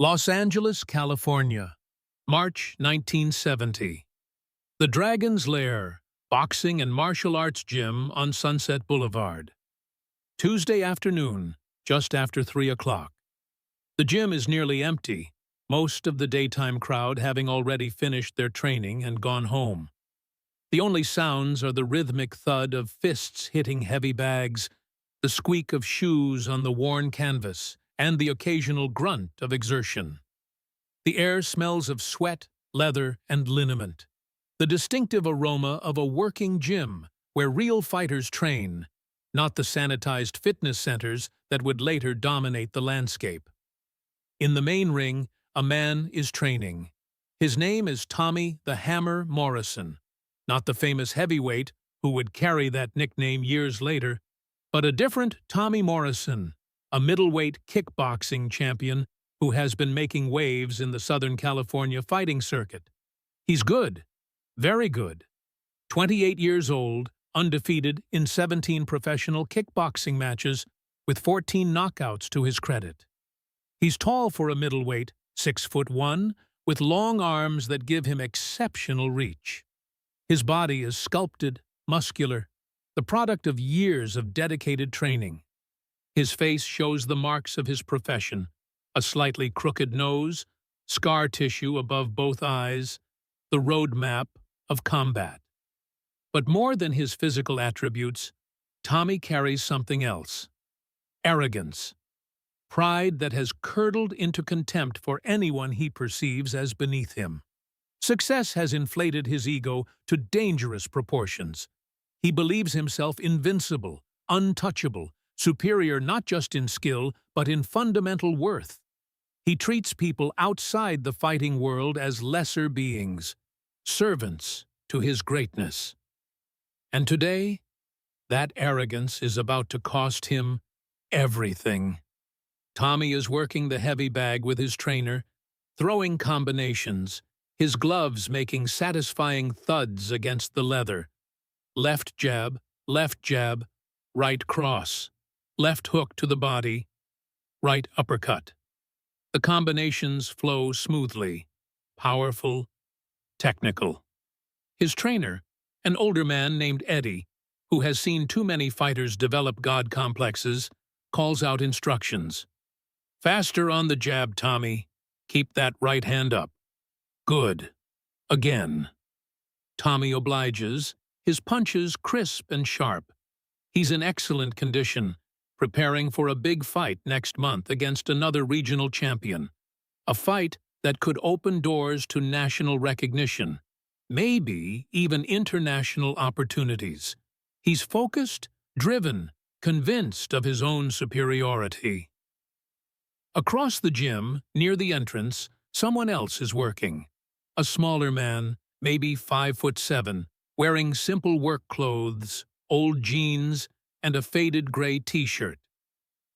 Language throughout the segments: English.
Los Angeles, California, March 1970. The Dragon's Lair, boxing and martial arts gym on Sunset Boulevard. Tuesday afternoon, just after 3 o'clock. The gym is nearly empty, most of the daytime crowd having already finished their training and gone home. The only sounds are the rhythmic thud of fists hitting heavy bags, the squeak of shoes on the worn canvas, and the occasional grunt of exertion. The air smells of sweat, leather, and liniment, the distinctive aroma of a working gym where real fighters train, not the sanitized fitness centers that would later dominate the landscape. In the main ring, a man is training. His name is Tommy "the Hammer" Morrison, not the famous heavyweight who would carry that nickname years later, but a different Tommy Morrison, a middleweight kickboxing champion who has been making waves in the Southern California fighting circuit. He's good, very good. 28 years old, undefeated in 17 professional kickboxing matches, with 14 knockouts to his credit. He's tall for a middleweight, 6'1", with long arms that give him exceptional reach. His body is sculpted, muscular, the product of years of dedicated training. His face shows the marks of his profession, a slightly crooked nose, scar tissue above both eyes, the roadmap of combat. But more than his physical attributes, Tommy carries something else: arrogance, pride that has curdled into contempt for anyone he perceives as beneath him. Success has inflated his ego to dangerous proportions. He believes himself invincible, untouchable, superior not just in skill, but in fundamental worth. He treats people outside the fighting world as lesser beings, servants to his greatness. And today, that arrogance is about to cost him everything. Tommy is working the heavy bag with his trainer, throwing combinations, his gloves making satisfying thuds against the leather. Left jab, right cross. Left hook to the body, right uppercut. The combinations flow smoothly, powerful, technical. His trainer, an older man named Eddie, who has seen too many fighters develop God complexes, calls out instructions. Faster on the jab, Tommy. Keep that right hand up. Good. Again. Tommy obliges, his punches crisp and sharp. He's in excellent condition, preparing for a big fight next month against another regional champion. A fight that could open doors to national recognition, maybe even international opportunities. He's focused, driven, convinced of his own superiority. Across the gym, near the entrance, someone else is working. A smaller man, maybe 5'7", wearing simple work clothes, old jeans, and a faded gray t-shirt.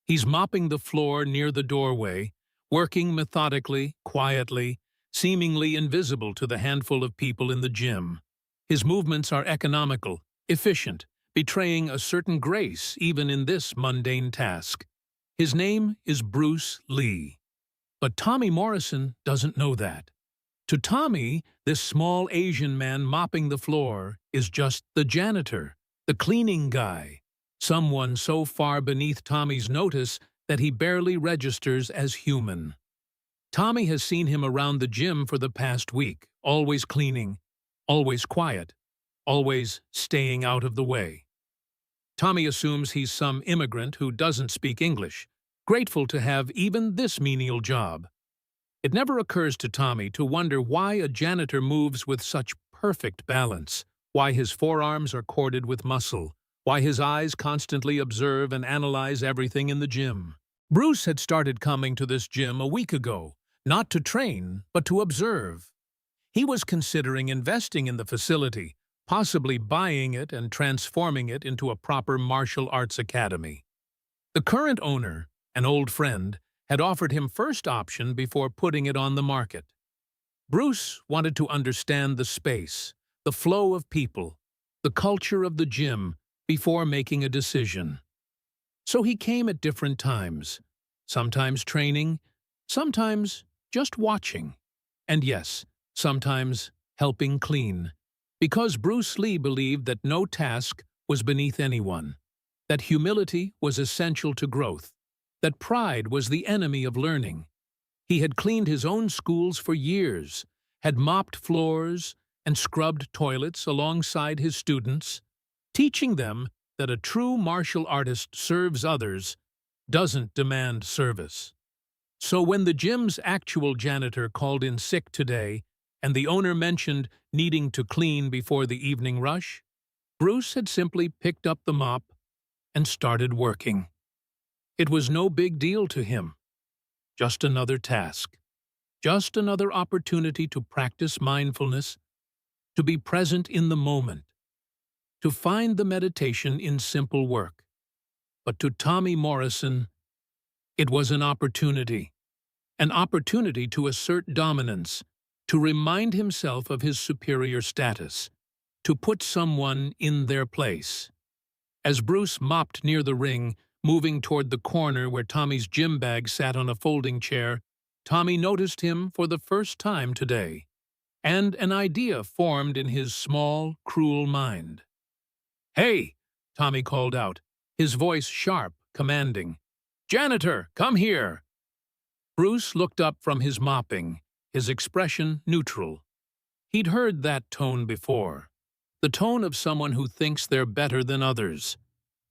He's mopping the floor near the doorway, working methodically, quietly, seemingly invisible to the handful of people in the gym. His movements are economical, efficient, betraying a certain grace even in this mundane task. His name is Bruce Lee. But Tommy Morrison doesn't know that. To Tommy, this small Asian man mopping the floor is just the janitor, the cleaning guy, someone so far beneath Tommy's notice that he barely registers as human. Tommy has seen him around the gym for the past week, always cleaning, always quiet, always staying out of the way. Tommy assumes he's some immigrant who doesn't speak English, grateful to have even this menial job. It never occurs to Tommy to wonder why a janitor moves with such perfect balance, why his forearms are corded with muscle, why his eyes constantly observe and analyze everything in the gym. Bruce had started coming to this gym a week ago, not to train, but to observe. He was considering investing in the facility, possibly buying it and transforming it into a proper martial arts academy. The current owner, an old friend, had offered him first option before putting it on the market. Bruce wanted to understand the space, the flow of people, the culture of the gym before making a decision. So he came at different times, sometimes training, sometimes just watching. And yes, sometimes helping clean. Because Bruce Lee believed that no task was beneath anyone, that humility was essential to growth, that pride was the enemy of learning. He had cleaned his own schools for years, had mopped floors and scrubbed toilets alongside his students, teaching them that a true martial artist serves others, doesn't demand service. So when the gym's actual janitor called in sick today, and the owner mentioned needing to clean before the evening rush, Bruce had simply picked up the mop and started working. It was no big deal to him. Just another task. Just another opportunity to practice mindfulness, to be present in the moment, to find the meditation in simple work. But to Tommy Morrison, it was an opportunity to assert dominance, to remind himself of his superior status, to put someone in their place. As Bruce mopped near the ring, moving toward the corner where Tommy's gym bag sat on a folding chair, Tommy noticed him for the first time today, and an idea formed in his small, cruel mind. "Hey!" Tommy called out, his voice sharp, commanding. "Janitor, come here!" Bruce looked up from his mopping, his expression neutral. He'd heard that tone before, the tone of someone who thinks they're better than others,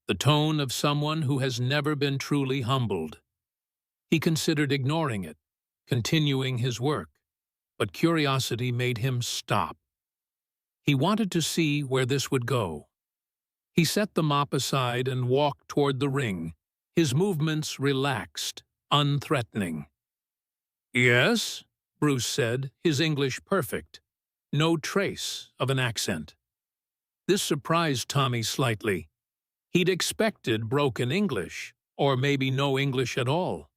the tone of someone who has never been truly humbled. He considered ignoring it, continuing his work, but curiosity made him stop. He wanted to see where this would go. He set the mop aside and walked toward the ring, his movements relaxed, unthreatening. "Yes?" Bruce said, his English perfect, no trace of an accent. This surprised Tommy slightly. He'd expected broken English, or maybe no English at all.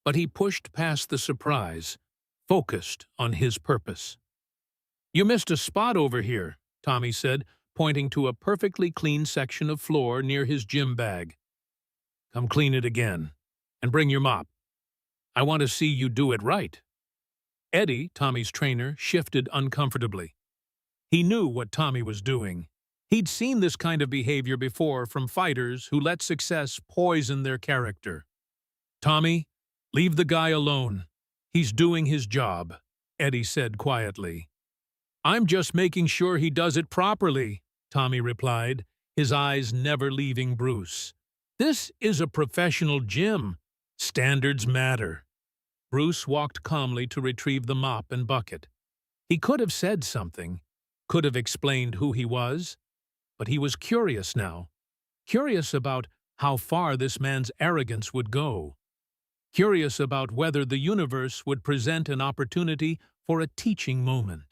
But he pushed past the surprise, focused on his purpose. "You missed a spot over here," Tommy said, pointing to a perfectly clean section of floor near his gym bag. "Come clean it again, and bring your mop. I want to see you do it right." Eddie, Tommy's trainer, shifted uncomfortably. He knew what Tommy was doing. He'd seen this kind of behavior before from fighters who let success poison their character. "Tommy, leave the guy alone. He's doing his job," Eddie said quietly. "I'm just making sure he does it properly," Tommy replied, his eyes never leaving Bruce. "This is a professional gym. Standards matter." Bruce walked calmly to retrieve the mop and bucket. He could have said something, could have explained who he was, but he was curious now. Curious about how far this man's arrogance would go. Curious about whether the universe would present an opportunity for a teaching moment.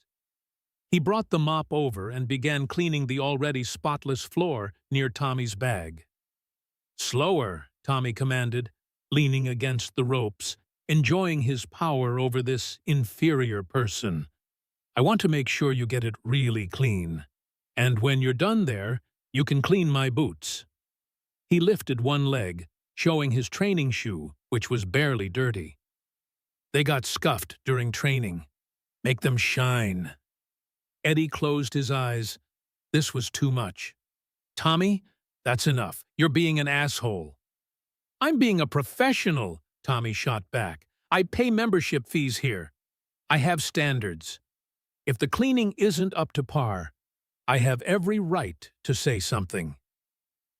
He brought the mop over and began cleaning the already spotless floor near Tommy's bag. "Slower," Tommy commanded, leaning against the ropes, enjoying his power over this inferior person. "I want to make sure you get it really clean. And when you're done there, you can clean my boots." He lifted one leg, showing his training shoe, which was barely dirty. "They got scuffed during training. Make them shine." Eddie closed his eyes. This was too much. "Tommy, that's enough. You're being an asshole." "I'm being a professional," Tommy shot back. "I pay membership fees here. I have standards. If the cleaning isn't up to par, I have every right to say something."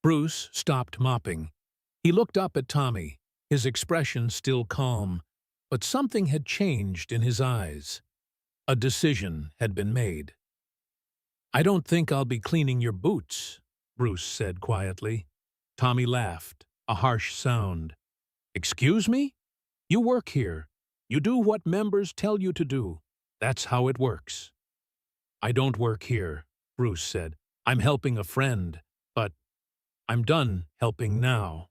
Bruce stopped mopping. He looked up at Tommy, his expression still calm, but something had changed in his eyes. A decision had been made. "I don't think I'll be cleaning your boots," Bruce said quietly. Tommy laughed, a harsh sound. "Excuse me? You work here. You do what members tell you to do. That's how it works." "I don't work here," Bruce said. "I'm helping a friend, but I'm done helping now."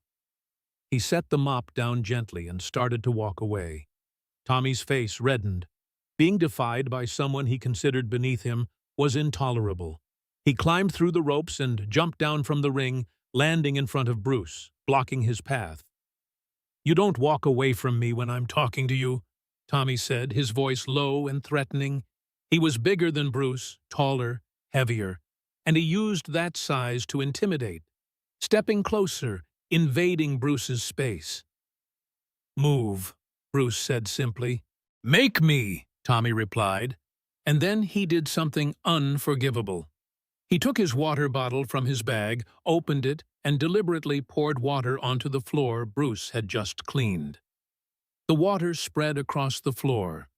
He set the mop down gently and started to walk away. Tommy's face reddened. Being defied by someone he considered beneath him was intolerable. He climbed through the ropes and jumped down from the ring, landing in front of Bruce, blocking his path. "You don't walk away from me when I'm talking to you," Tommy said, his voice low and threatening. He was bigger than Bruce, taller, heavier, and he used that size to intimidate, stepping closer, invading Bruce's space. "Move," Bruce said simply. "Make me," Tommy replied, and then he did something unforgivable. He took his water bottle from his bag, opened it, and deliberately poured water onto the floor Bruce had just cleaned. The water spread across the floor,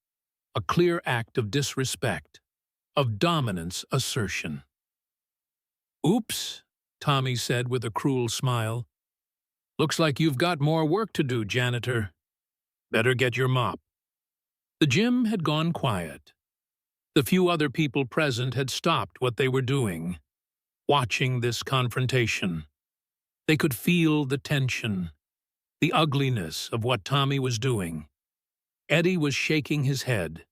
a clear act of disrespect, of dominance assertion. "Oops," Tommy said with a cruel smile. "Looks like you've got more work to do, janitor. Better get your mop." The gym had gone quiet. The few other people present had stopped what they were doing, watching this confrontation. They could feel the tension, the ugliness of what Tommy was doing. Eddie was shaking his head,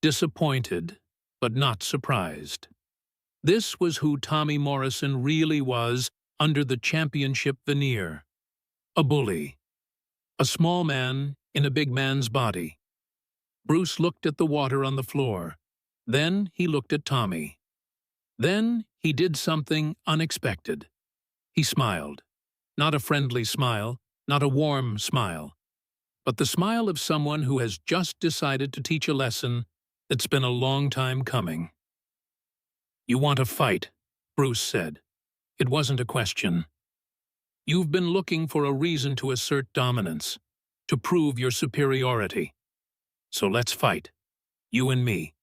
disappointed but not surprised. This was who Tommy Morrison really was under the championship veneer. A bully. A small man in a big man's body. Bruce looked at the water on the floor. Then he looked at Tommy. Then he did something unexpected. He smiled. Not a friendly smile, not a warm smile, but the smile of someone who has just decided to teach a lesson that's been a long time coming. "You want to fight," Bruce said. It wasn't a question. "You've been looking for a reason to assert dominance, to prove your superiority. So let's fight, you and me,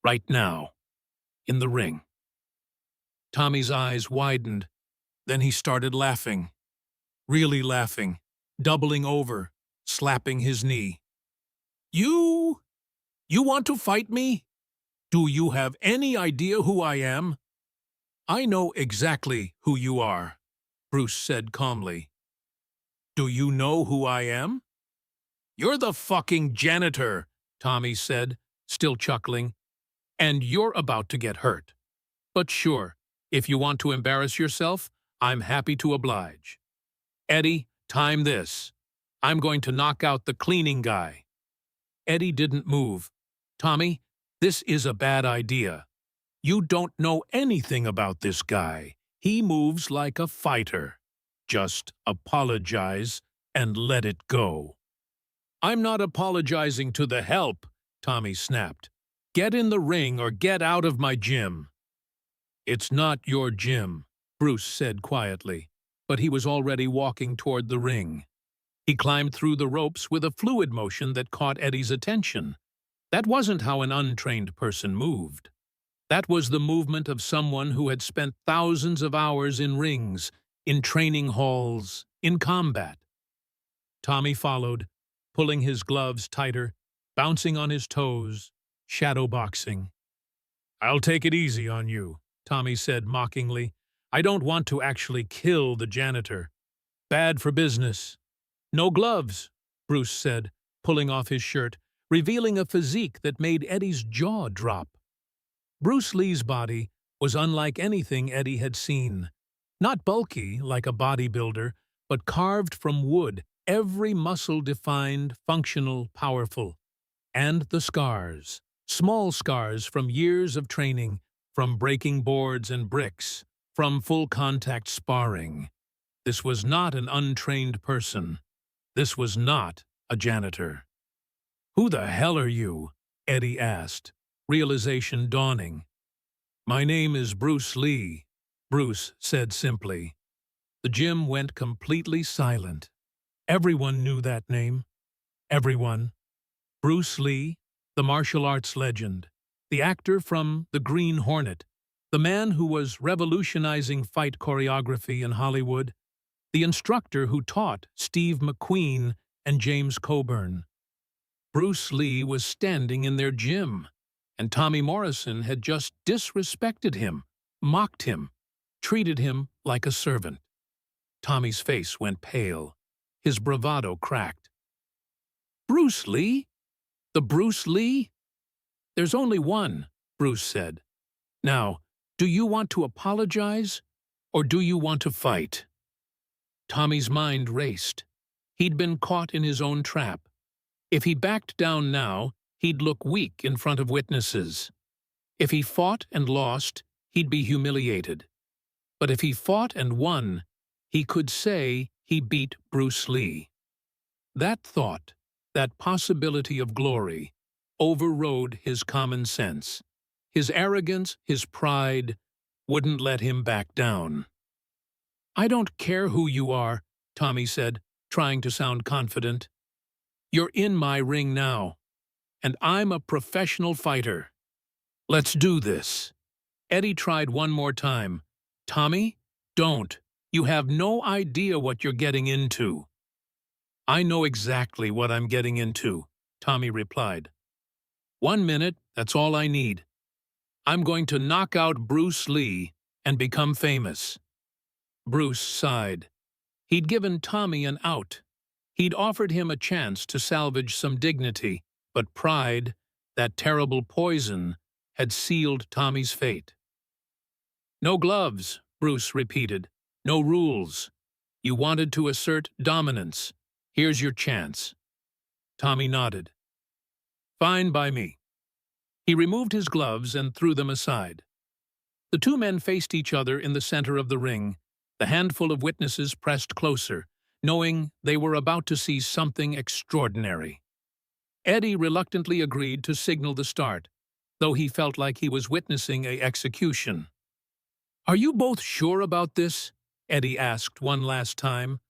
right now, in the ring." Tommy's eyes widened. Then he started laughing. Really laughing, doubling over, slapping his knee. You want to fight me? Do you have any idea who I am?" "I know exactly who you are," Bruce said calmly. "Do you know who I am?" "You're the fucking janitor," Tommy said, still chuckling. "And you're about to get hurt. But sure, if you want to embarrass yourself, I'm happy to oblige. Eddie, time this. I'm going to knock out the cleaning guy." Eddie didn't move. "Tommy, this is a bad idea. You don't know anything about this guy. He moves like a fighter. Just apologize and let it go." "I'm not apologizing to the help," Tommy snapped. "Get in the ring or get out of my gym." "It's not your gym," Bruce said quietly, but he was already walking toward the ring. He climbed through the ropes with a fluid motion that caught Eddie's attention. That wasn't how an untrained person moved. That was the movement of someone who had spent thousands of hours in rings, in training halls, in combat. Tommy followed, pulling his gloves tighter, bouncing on his toes, shadowboxing. "I'll take it easy on you," Tommy said mockingly. "I don't want to actually kill the janitor. Bad for business." "No gloves," Bruce said, pulling off his shirt, revealing a physique that made Eddie's jaw drop. Bruce Lee's body was unlike anything Eddie had seen. Not bulky, like a bodybuilder, but carved from wood, every muscle defined, functional, powerful. And the scars. Small scars from years of training, from breaking boards and bricks, from full-contact sparring. This was not an untrained person. This was not a janitor. "Who the hell are you?" Eddie asked, realization dawning. "My name is Bruce Lee," Bruce said simply. The gym went completely silent. Everyone knew that name. Everyone. Bruce Lee, the martial arts legend, the actor from The Green Hornet, the man who was revolutionizing fight choreography in Hollywood, the instructor who taught Steve McQueen and James Coburn. Bruce Lee was standing in their gym, and Tommy Morrison had just disrespected him, mocked him, treated him like a servant. Tommy's face went pale. His bravado cracked. "Bruce Lee? The Bruce Lee?" "There's only one," Bruce said. "Now, do you want to apologize, or do you want to fight?" Tommy's mind raced. He'd been caught in his own trap. If he backed down now, he'd look weak in front of witnesses. If he fought and lost, he'd be humiliated. But if he fought and won, he could say he beat Bruce Lee. That thought, that possibility of glory, overrode his common sense. His arrogance, his pride, wouldn't let him back down. "I don't care who you are," Tommy said, trying to sound confident. "You're in my ring now, and I'm a professional fighter. Let's do this." Eddie tried one more time. "Tommy, don't. You have no idea what you're getting into." "I know exactly what I'm getting into," Tommy replied. "1 minute, that's all I need. I'm going to knock out Bruce Lee and become famous." Bruce sighed. He'd given Tommy an out. He'd offered him a chance to salvage some dignity, but pride, that terrible poison, had sealed Tommy's fate. "No gloves," Bruce repeated. "No rules. You wanted to assert dominance. Here's your chance." Tommy nodded. "Fine by me." He removed his gloves and threw them aside. The two men faced each other in the center of the ring. The handful of witnesses pressed closer, knowing they were about to see something extraordinary. Eddie reluctantly agreed to signal the start, though he felt like he was witnessing an execution. "Are you both sure about this?" Eddie asked one last time.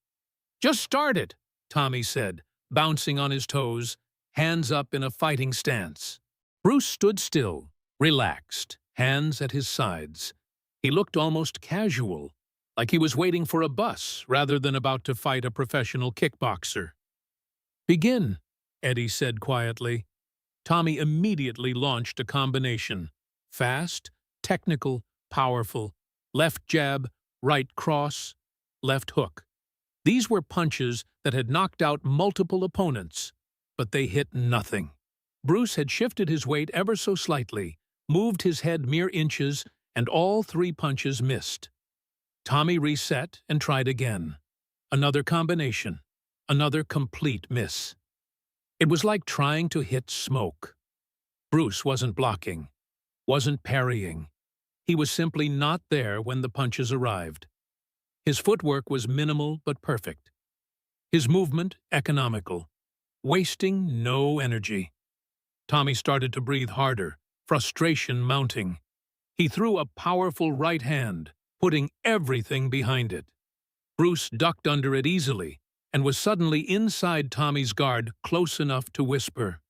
"Just start it," Tommy said, bouncing on his toes, hands up in a fighting stance. Bruce stood still, relaxed, hands at his sides. He looked almost casual, like he was waiting for a bus rather than about to fight a professional kickboxer. "Begin," Eddie said quietly. Tommy immediately launched a combination. Fast, technical, powerful. Left jab, right cross, left hook. These were punches that had knocked out multiple opponents, but they hit nothing. Bruce had shifted his weight ever so slightly, moved his head mere inches, and all 3 punches missed. Tommy reset and tried again. Another combination, another complete miss. It was like trying to hit smoke. Bruce wasn't blocking, wasn't parrying. He was simply not there when the punches arrived. His footwork was minimal but perfect. His movement economical, wasting no energy. Tommy started to breathe harder, frustration mounting. He threw a powerful right hand, putting everything behind it. Bruce ducked under it easily and was suddenly inside Tommy's guard, close enough to whisper.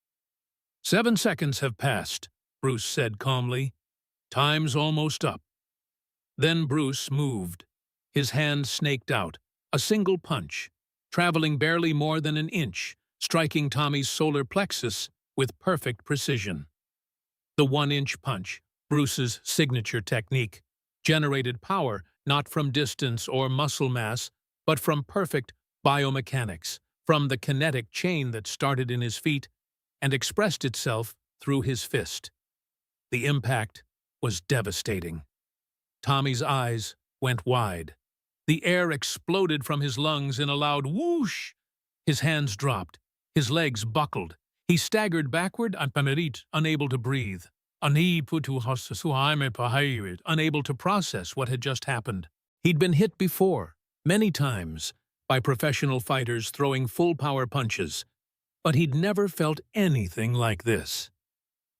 "7 seconds have passed," Bruce said calmly. "Time's almost up." Then Bruce moved. His hand snaked out, a single punch, traveling barely more than an inch, striking Tommy's solar plexus with perfect precision. The 1-inch punch, Bruce's signature technique, generated power not from distance or muscle mass, but from perfect biomechanics, from the kinetic chain that started in his feet and expressed itself through his fist. The impact was devastating. Tommy's eyes went wide. The air exploded from his lungs in a loud whoosh. His hands dropped. His legs buckled. He staggered backward, unable to breathe, unable to process what had just happened. He'd been hit before, many times, by professional fighters throwing full-power punches, but he'd never felt anything like this.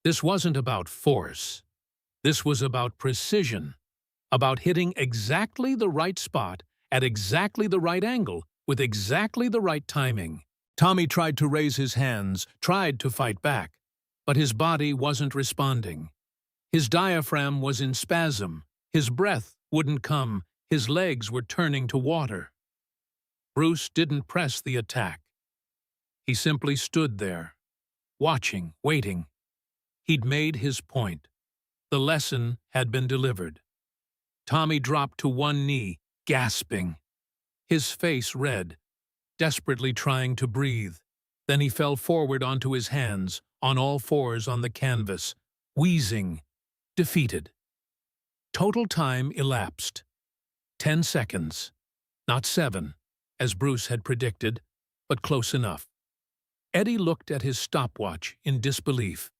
This wasn't about force. This was about precision, about hitting exactly the right spot at exactly the right angle with exactly the right timing. Tommy tried to raise his hands, tried to fight back, but his body wasn't responding. His diaphragm was in spasm, his breath wouldn't come, his legs were turning to water. Bruce didn't press the attack. He simply stood there, watching, waiting. He'd made his point. The lesson had been delivered. Tommy dropped to one knee, gasping, his face red, desperately trying to breathe. Then he fell forward onto his hands, on all fours on the canvas, wheezing, defeated. Total time elapsed. 10 seconds. Not 7, as Bruce had predicted, but close enough. Eddie looked at his stopwatch in disbelief.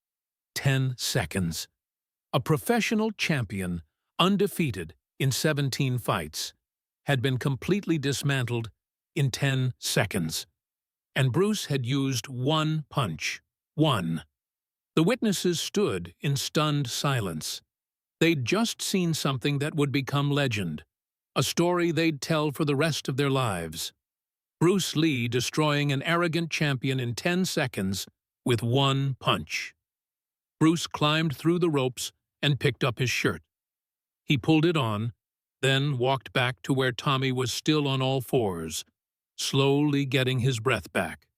10 seconds. A professional champion, undefeated in 17 fights, had been completely dismantled in 10 seconds. And Bruce had used one punch. One. The witnesses stood in stunned silence. They'd just seen something that would become legend, a story they'd tell for the rest of their lives. Bruce Lee destroying an arrogant champion in 10 seconds with one punch. Bruce climbed through the ropes and picked up his shirt. He pulled it on, then walked back to where Tommy was still on all fours, slowly getting his breath back.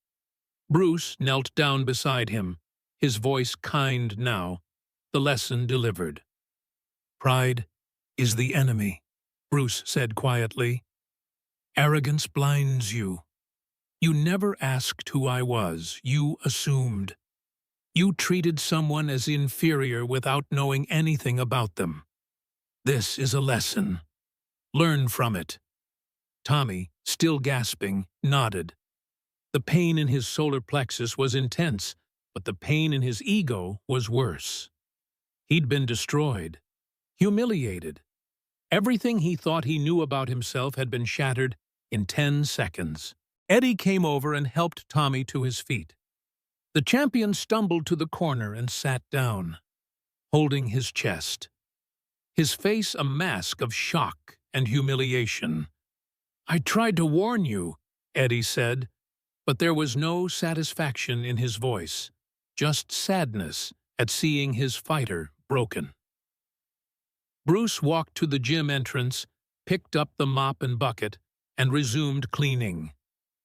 Bruce knelt down beside him, his voice kind now, the lesson delivered. "Pride is the enemy," Bruce said quietly. "Arrogance blinds you. You never asked who I was, you assumed. You treated someone as inferior without knowing anything about them. This is a lesson. Learn from it." Tommy, still gasping, nodded. The pain in his solar plexus was intense, but the pain in his ego was worse. He'd been destroyed, humiliated. Everything he thought he knew about himself had been shattered in 10 seconds. Eddie came over and helped Tommy to his feet. The champion stumbled to the corner and sat down, holding his chest, his face a mask of shock and humiliation. "I tried to warn you," Eddie said, but there was no satisfaction in his voice, just sadness at seeing his fighter broken. Bruce walked to the gym entrance, picked up the mop and bucket, and resumed cleaning.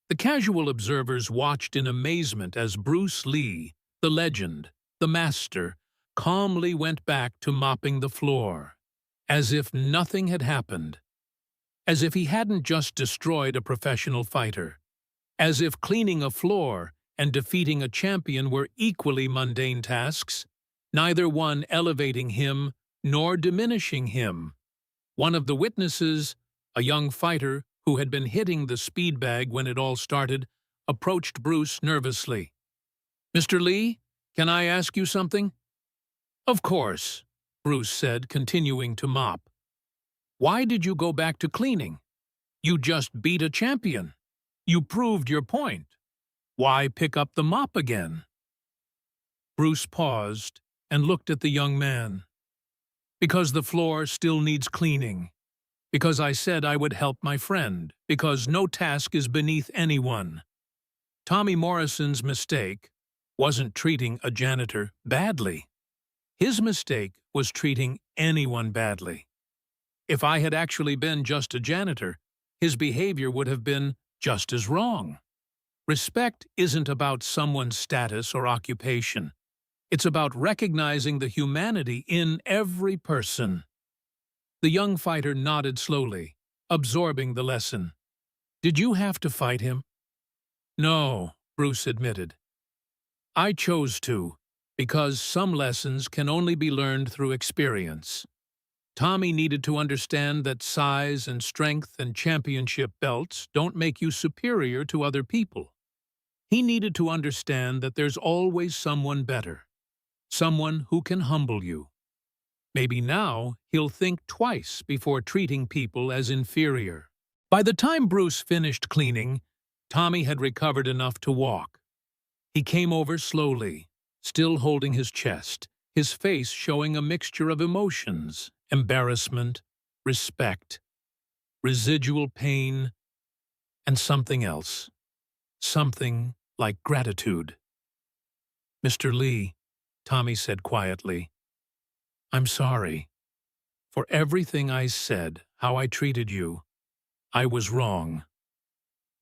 The casual observers watched in amazement as Bruce Lee, the legend, the master, calmly went back to mopping the floor, as if nothing had happened, as if he hadn't just destroyed a professional fighter, as if cleaning a floor and defeating a champion were equally mundane tasks, neither one elevating him nor diminishing him. One of the witnesses, a young fighter who had been hitting the speed bag when it all started, approached Bruce nervously. "Mr. Lee, can I ask you something?" "Of course," Bruce said, continuing to mop. "Why did you go back to cleaning? You just beat a champion. You proved your point. Why pick up the mop again?" Bruce paused and looked at the young man. "Because the floor still needs cleaning. Because I said I would help my friend. Because no task is beneath anyone. Tommy Morrison's mistake wasn't treating a janitor badly. His mistake was treating anyone badly. If I had actually been just a janitor, his behavior would have been just as wrong. Respect isn't about someone's status or occupation. It's about recognizing the humanity in every person." The young fighter nodded slowly, absorbing the lesson. "Did you have to fight him?" "No," Bruce admitted. "I chose to, because some lessons can only be learned through experience. Tommy needed to understand that size and strength and championship belts don't make you superior to other people. He needed to understand that there's always someone better, someone who can humble you. Maybe now he'll think twice before treating people as inferior." By the time Bruce finished cleaning, Tommy had recovered enough to walk. He came over slowly, still holding his chest, his face showing a mixture of emotions, embarrassment, respect, residual pain, and something else, something like gratitude. "Mr. Lee," Tommy said quietly, "I'm sorry. For everything I said, how I treated you, I was wrong."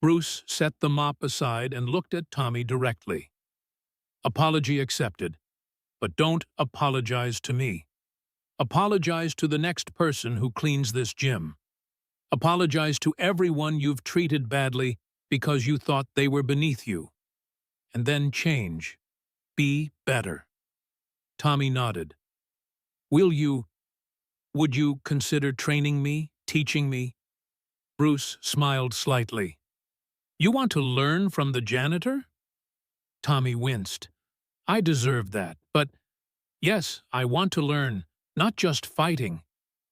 Bruce set the mop aside and looked at Tommy directly. "Apology accepted, but don't apologize to me. Apologize to the next person who cleans this gym. Apologize to everyone you've treated badly because you thought they were beneath you. And then change. Be better." Tommy nodded. Would you consider training me, teaching me?" Bruce smiled slightly. "You want to learn from the janitor?" Tommy winced. I deserve that, but yes, I want to learn, not just fighting.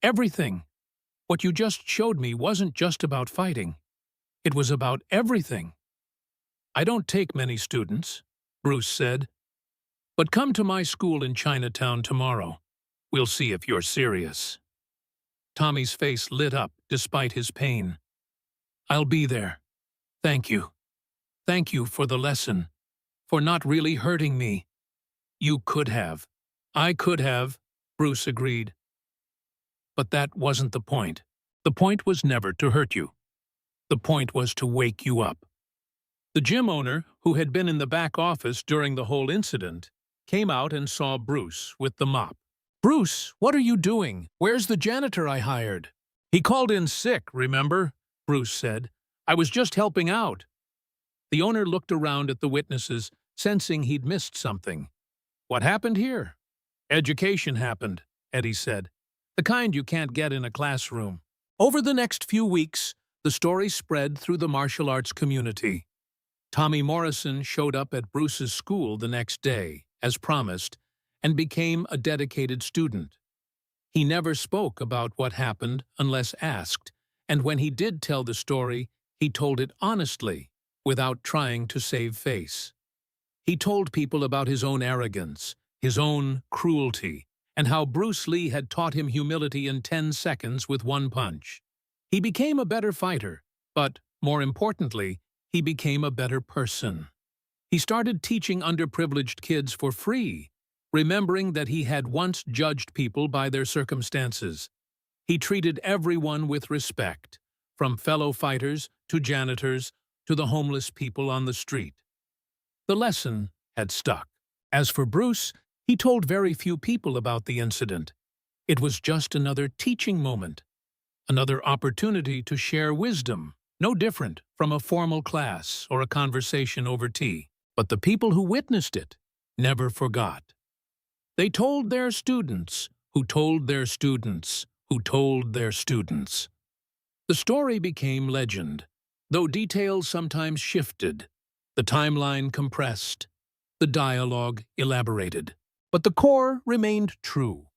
Everything. What you just showed me wasn't just about fighting. It was about everything. I don't take many students, Bruce said. But come to my school in Chinatown tomorrow. We'll see if you're serious. Tommy's face lit up despite his pain. I'll be there. Thank you. Thank you for the lesson. For not really hurting me. You could have. I could have, Bruce agreed. But that wasn't the point. The point was never to hurt you. The point was to wake you up. The gym owner, who had been in the back office during the whole incident, came out and saw Bruce with the mop. Bruce, what are you doing? Where's the janitor I hired? He called in sick, remember? Bruce said. I was just helping out. The owner looked around at the witnesses, sensing he'd missed something. What happened here? Education happened, Eddie said. The kind you can't get in a classroom. Over the next few weeks, the story spread through the martial arts community. Tommy Morrison showed up at Bruce's school the next day, as promised, and became a dedicated student. He never spoke about what happened unless asked, and when he did tell the story, he told it honestly, without trying to save face. He told people about his own arrogance, his own cruelty, and how Bruce Lee had taught him humility in 10 seconds with one punch. He became a better fighter, but, more importantly, he became a better person. He started teaching underprivileged kids for free, remembering that he had once judged people by their circumstances. He treated everyone with respect, from fellow fighters to janitors to the homeless people on the street. The lesson had stuck. As for Bruce, he told very few people about the incident. It was just another teaching moment, another opportunity to share wisdom, no different from a formal class or a conversation over tea. But the people who witnessed it never forgot. They told their students, who told their students, who told their students. The story became legend, though details sometimes shifted, the timeline compressed, the dialogue elaborated. But the core remained true.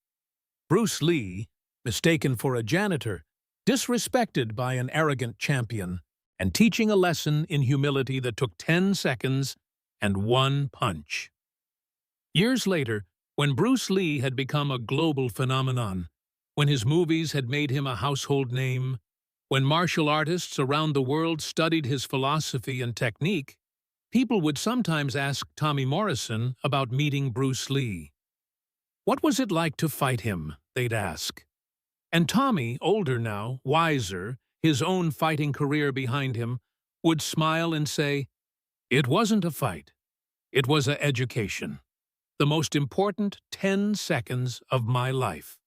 Bruce Lee, mistaken for a janitor, disrespected by an arrogant champion, and teaching a lesson in humility that took 10 seconds and one punch. Years later, when Bruce Lee had become a global phenomenon, when his movies had made him a household name, when martial artists around the world studied his philosophy and technique, people would sometimes ask Tommy Morrison about meeting Bruce Lee. What was it like to fight him, they'd ask. And Tommy, older now, wiser, his own fighting career behind him, would smile and say, "It wasn't a fight. It was an education. The most important 10 seconds of my life."